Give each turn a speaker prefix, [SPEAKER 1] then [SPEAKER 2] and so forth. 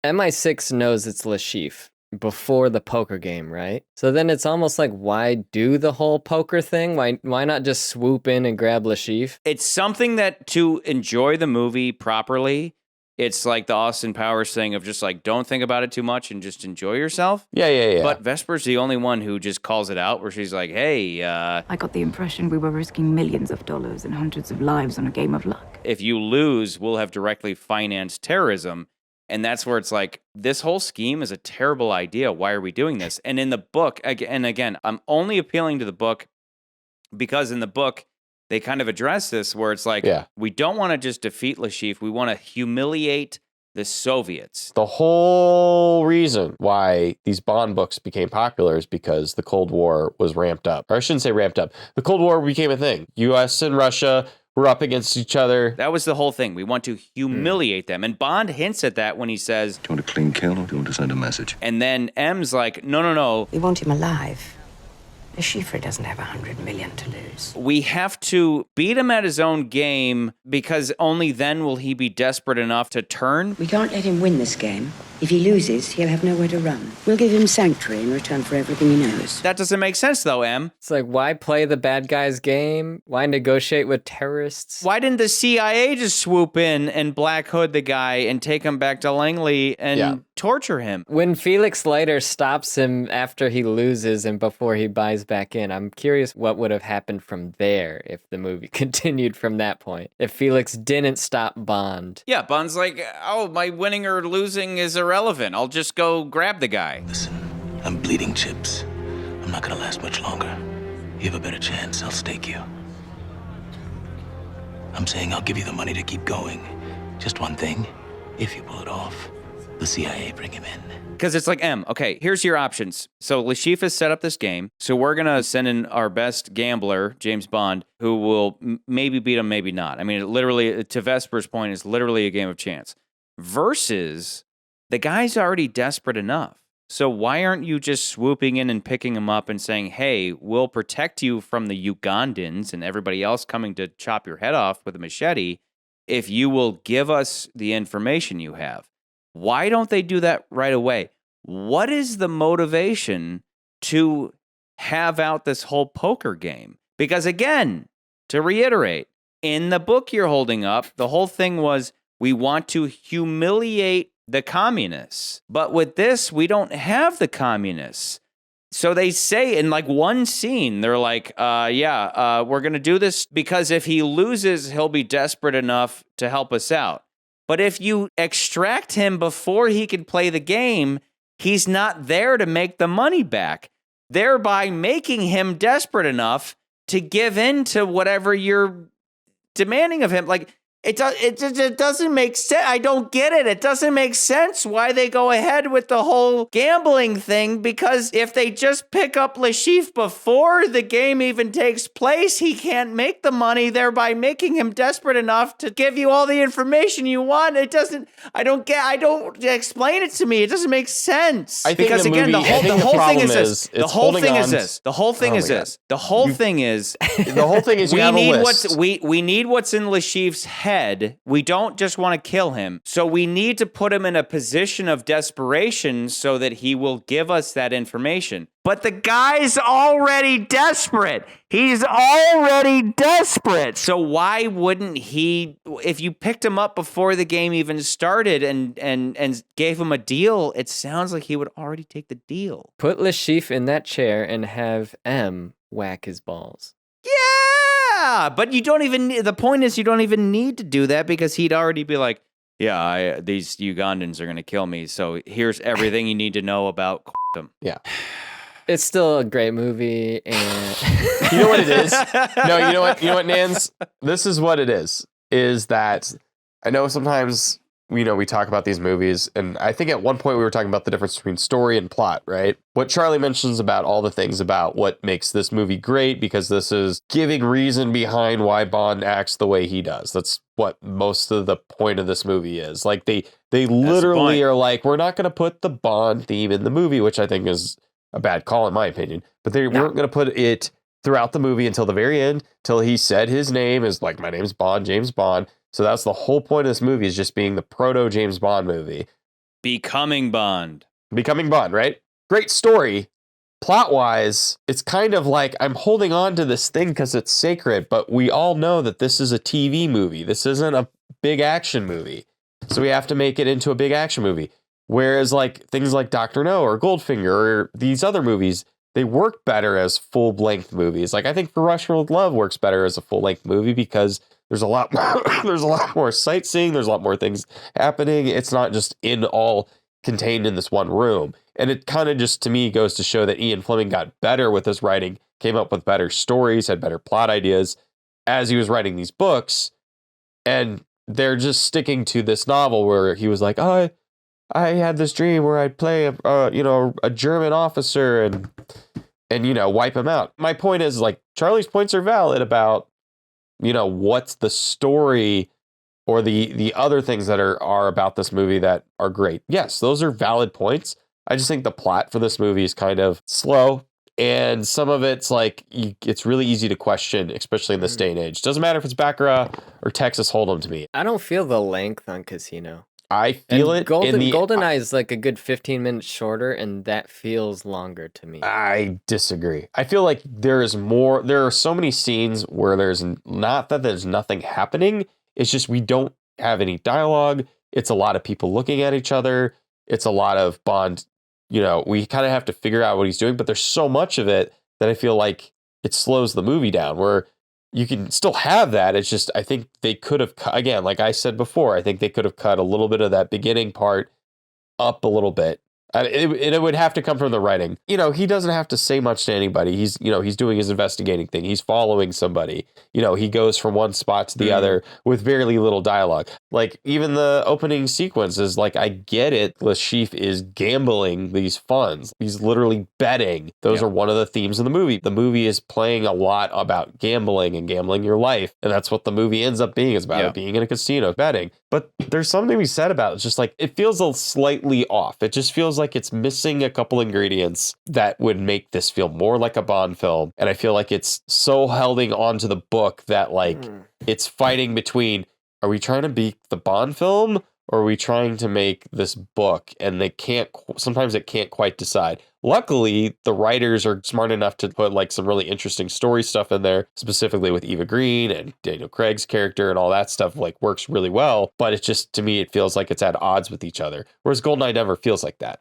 [SPEAKER 1] MI6 knows it's Lashif before the poker game, right? So then it's almost like, why do the whole poker thing? Why not just swoop in and grab Lashif?
[SPEAKER 2] It's something that to enjoy the movie properly, it's like the Austin Powers thing of just like, don't think about it too much and just enjoy yourself.
[SPEAKER 3] Yeah.
[SPEAKER 2] But Vesper's the only one who just calls it out where she's like, hey,
[SPEAKER 4] I got the impression we were risking millions of dollars and hundreds of lives on a game of luck.
[SPEAKER 2] if you lose, we'll have directly financed terrorism. And that's where it's like, this whole scheme is a terrible idea. Why are we doing this? And in the book, and again, I'm only appealing to the book because in the book, they kind of address this where it's like, we don't want to just defeat Lashif. We want to humiliate the Soviets.
[SPEAKER 3] The whole reason why these Bond books became popular is because the Cold War was ramped up. Or I shouldn't say ramped up. The Cold War became a thing. U.S. and Russia were up against each other.
[SPEAKER 2] That was the whole thing. We want to humiliate them. And Bond hints at that when he says,
[SPEAKER 5] do you want a clean kill or do you want to send a message?
[SPEAKER 2] And then M's like, no.
[SPEAKER 6] We want him alive. The Schiffer doesn't have 100 million to lose.
[SPEAKER 2] We have to beat him at his own game because only then will he be desperate enough to turn.
[SPEAKER 6] We can't let him win this game. If he loses, he'll have nowhere to run. We'll give him sanctuary in return for everything he knows.
[SPEAKER 2] That doesn't make sense, though, Em.
[SPEAKER 1] It's like, why play the bad guy's game? Why negotiate with terrorists?
[SPEAKER 2] Why didn't the CIA just swoop in and Black Hood the guy and take him back to Langley and torture him?
[SPEAKER 1] When Felix Leiter stops him after he loses and before he buys back in, I'm curious what would have happened from there if the movie continued from that point. If Felix didn't stop Bond.
[SPEAKER 2] Yeah, Bond's like, oh, my winning or losing is irrelevant. I'll just go grab the guy.
[SPEAKER 5] Listen, I'm bleeding chips. I'm not gonna last much longer. You have a better chance, I'll stake you. I'm saying I'll give you the money to keep going. Just one thing, if you pull it off, the CIA bring him in.
[SPEAKER 2] Because it's like, okay, here's your options. So Lashif has set up this game. So we're going to send in our best gambler, James Bond, who will maybe beat him, maybe not. I mean, it literally, to Vesper's point, is literally a game of chance. Versus, the guy's already desperate enough. So why aren't you just swooping in and picking him up and saying, hey, we'll protect you from the Ugandans and everybody else coming to chop your head off with a machete if you will give us the information you have? Why don't they do that right away? What is the motivation to have out this whole poker game? Because again, to reiterate, in the book you're holding up, the whole thing was we want to humiliate the communists. But with this, we don't have the communists. So they say in like one scene, they're like, we're going to do this because if he loses, he'll be desperate enough to help us out. But if you extract him before he can play the game, he's not there to make the money back, thereby making him desperate enough to give in to whatever you're demanding of him. Like, it doesn't make sense. I don't get it. It doesn't make sense why they go ahead with the whole gambling thing, because if they just pick up Lashif before the game even takes place, he can't make the money, thereby making him desperate enough to give you all the information you want. It doesn't, I don't explain it to me. It doesn't make sense.
[SPEAKER 3] Because again, the whole thing is this.
[SPEAKER 2] The whole thing is this. The whole thing is this. The whole thing is
[SPEAKER 3] you have a list.
[SPEAKER 2] We need what's in Lashif's head. We don't just want to kill him. So we need to put him in a position of desperation so that he will give us that information. But the guy's already desperate. He's already desperate. So why wouldn't he, if you picked him up before the game even started and gave him a deal, it sounds like he would already take the deal.
[SPEAKER 1] Put Lashif in that chair and have M whack his balls.
[SPEAKER 2] Yeah, but the point is you don't even need to do that because he'd already be like, yeah, these Ugandans are going to kill me. So here's everything you need to know about them.
[SPEAKER 3] Yeah.
[SPEAKER 1] It's still a great movie, and
[SPEAKER 3] you know what it is? No, you know what, Nans? This is what it is that I know sometimes, we talk about these movies, and I think at one point we were talking about the difference between story and plot, right? What Charlie mentions about all the things about what makes this movie great, because this is giving reason behind why Bond acts the way he does. That's what most of the point of this movie is. Like, they literally are like, we're not going to put the Bond theme in the movie, which I think is a bad call in my opinion, but they weren't going to put it throughout the movie until the very end, till he said his name is like, my name's Bond, James Bond. So that's the whole point of this movie, is just being the proto James Bond movie.
[SPEAKER 2] Becoming Bond.
[SPEAKER 3] Becoming Bond, right? Great story. Plot wise, it's kind of like I'm holding on to this thing because it's sacred, but we all know that this is a TV movie. This isn't a big action movie. So we have to make it into a big action movie. Whereas like things like Dr. No or Goldfinger or these other movies, they work better as full-length movies. Like I think For Russia with Love works better as a full-length movie because there's a lot more, there's a lot more sightseeing, there's a lot more things happening. It's not just all contained in this one room. And it kind of just to me goes to show that Ian Fleming got better with his writing, came up with better stories, had better plot ideas as he was writing these books. And they're just sticking to this novel where he was like, "Oh, I had this dream where I'd play a German officer and wipe him out." My point is like Charlie's points are valid about what's the story or the other things that are about this movie that are great. Yes, those are valid points. I just think the plot for this movie is kind of slow. And some of it's like, it's really easy to question, especially in this day and age. Doesn't matter if it's Baccarat or Texas Hold'em to me.
[SPEAKER 1] I don't feel the length on Casino.
[SPEAKER 3] I feel
[SPEAKER 1] And
[SPEAKER 3] it.
[SPEAKER 1] GoldenEye is like a good 15 minutes shorter, and that feels longer to me.
[SPEAKER 3] I disagree. I feel like there are so many scenes where there's nothing happening. It's just we don't have any dialogue. It's a lot of people looking at each other. It's a lot of Bond. We kind of have to figure out what he's doing, but there's so much of it that I feel like it slows the movie down where you can still have that. It's just, I think they could have, again, like I said before, I think they could have cut a little bit of that beginning part up a little bit. It would have to come from the writing. He doesn't have to say much to anybody. He's doing his investigating thing. He's following somebody. He goes from one spot to the other with very little dialogue. Like even the opening sequence is like, I get it. Lashif is gambling these funds. He's literally betting. Those are one of the themes of the movie. The movie is playing a lot about gambling and gambling your life. And that's what the movie ends up being, is about it being in a casino, betting. But there's something to be said about it. It's just like, it feels slightly off. It just feels like it's missing a couple ingredients that would make this feel more like a Bond film. And I feel like it's so holding on to the book that like it's fighting between, are we trying to be the Bond film or are we trying to make this book? And sometimes it can't quite decide. Luckily, the writers are smart enough to put like some really interesting story stuff in there, specifically with Eva Green and Daniel Craig's character and all that stuff like works really well. But it's just, to me, it feels like it's at odds with each other. Whereas GoldenEye never feels like that.